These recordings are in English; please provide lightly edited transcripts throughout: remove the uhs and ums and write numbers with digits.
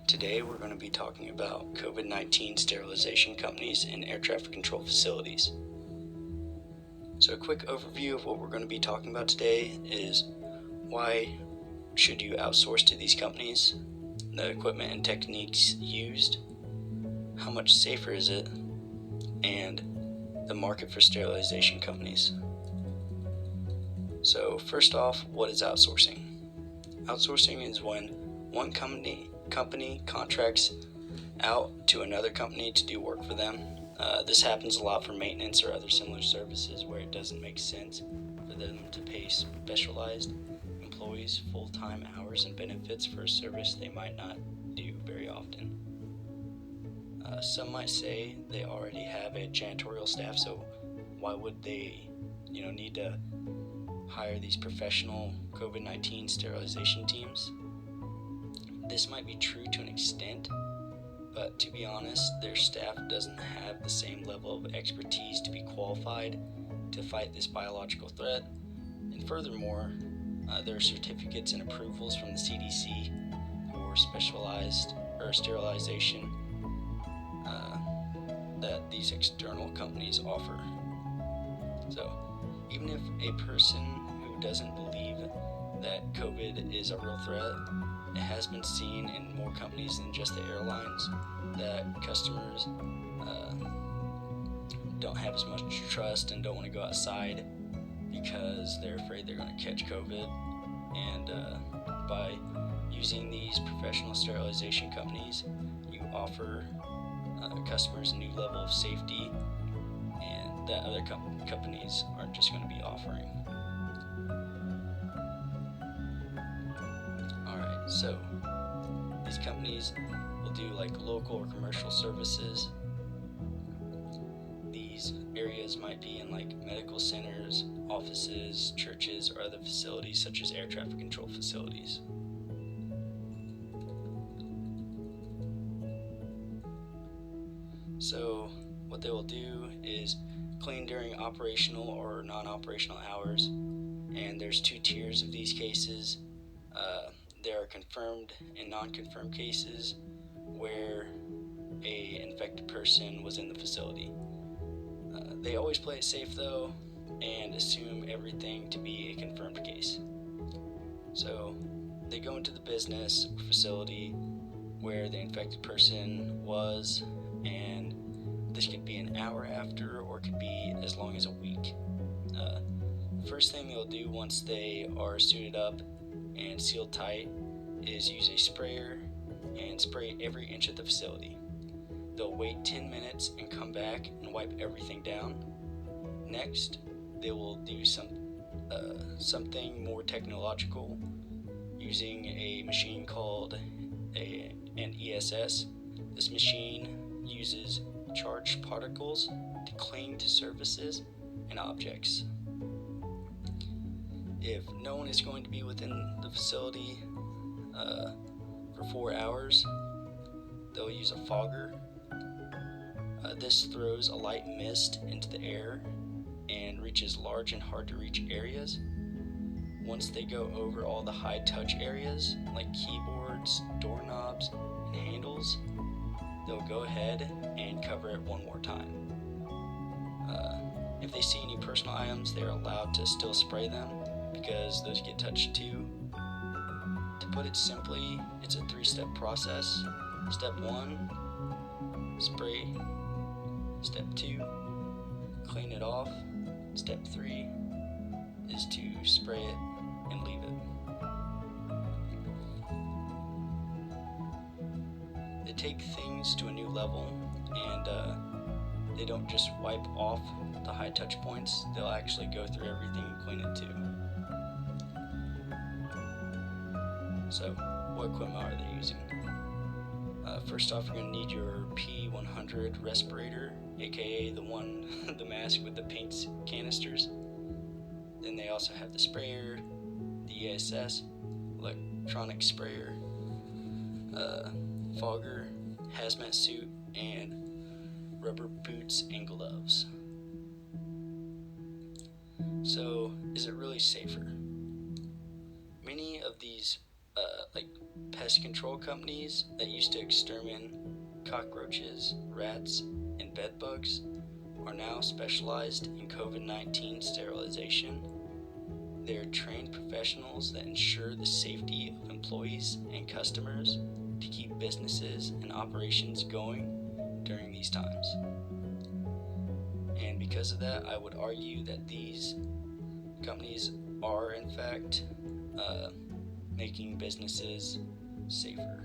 Today we're going to be talking about COVID-19 sterilization companies and air traffic control facilities. So a quick overview of what we're going to be talking about today is why should you outsource to these companies, the equipment and techniques used, how much safer is it, and the market for sterilization companies. So first off, what is outsourcing? Outsourcing is when one company contracts out to another company to do work for them. This happens a lot for maintenance or other similar services where it doesn't make sense for them to pay specialized employees full-time hours and benefits for a service they might not do very often. Some might say they already have a janitorial staff, so why would they need to hire these professional COVID-19 sterilization teams? This might be true to an extent, but to be honest, their staff doesn't have the same level of expertise to be qualified to fight this biological threat. And furthermore, there are certificates and approvals from the CDC for specialized or sterilization that these external companies offer. So even if a person who doesn't believe that COVID is a real threat, it has been seen in more companies than just the airlines that customers don't have as much trust and don't want to go outside because they're afraid they're going to catch COVID. And by using these professional sterilization companies, you offer customers a new level of safety and that other companies aren't just going to be offering. Alright, so these companies will do like local or commercial services. These areas might be in like medical centers, offices, churches, or other facilities such as air traffic control facilities. So what they will do is clean during operational or non-operational hours, and there's two tiers of these cases. There are confirmed and non-confirmed cases where a infected person was in the facility. They always play it safe though and assume everything to be a confirmed case. So they go into the business or facility where the infected person was, and this could be an hour after or could be as long as a week. First thing they'll do once they are suited up and sealed tight is use a sprayer and spray every inch of the facility. They'll wait 10 minutes and come back and wipe everything down. Next, they will do something more technological using a machine called an ESS. This machine uses charged particles to cling to surfaces and objects. If no one is going to be within the facility for 4 hours, they'll use a fogger. This throws a light mist into the air and reaches large and hard to reach areas. Once they go over all the high touch areas like keyboards, doorknobs, and handles, they'll go ahead and cover it one more time. If they see any personal items, they're allowed to still spray them because those get touched too. To put it simply, it's a 3-step process. Step 1, spray. Step 2, clean it off. Step 3 is to spray it and leave it. They take things to a new level, and they don't just wipe off the high touch points, they'll actually go through everything and clean it too. So, what equipment are they using? First off, you're going to need your P100 respirator, aka the mask with the pink canisters. Then they also have the sprayer, the ESS, electronic sprayer, fogger, hazmat suit, and rubber boots and gloves. So, is it really safer? Many of these Pest control companies that used to exterminate cockroaches, rats, and bed bugs are now specialized in COVID-19 sterilization. They are trained professionals that ensure the safety of employees and customers to keep businesses and operations going during these times. And because of that, I would argue that these companies are in fact making businesses safer.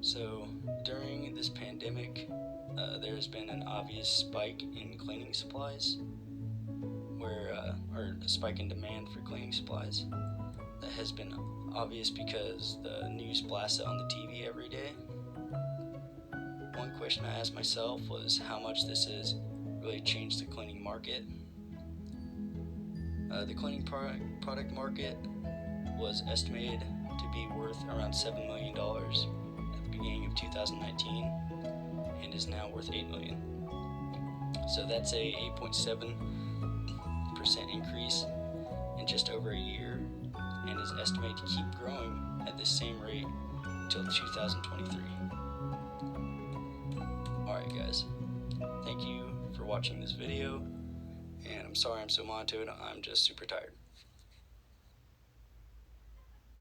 So during this pandemic, there's been an obvious spike in cleaning supplies, or a spike in demand for cleaning supplies. That has been obvious because the news blasts it on the TV every day. One question I asked myself was how much this has really changed the cleaning market. The cleaning product market was estimated to be worth around $7 million at the beginning of 2019 and is now worth $8 million. So that's a 8.7% increase in just over a year and is estimated to keep growing at the same rate until 2023. Alright guys, thank you for watching this video, and I'm sorry I'm so monotone, I'm just super tired.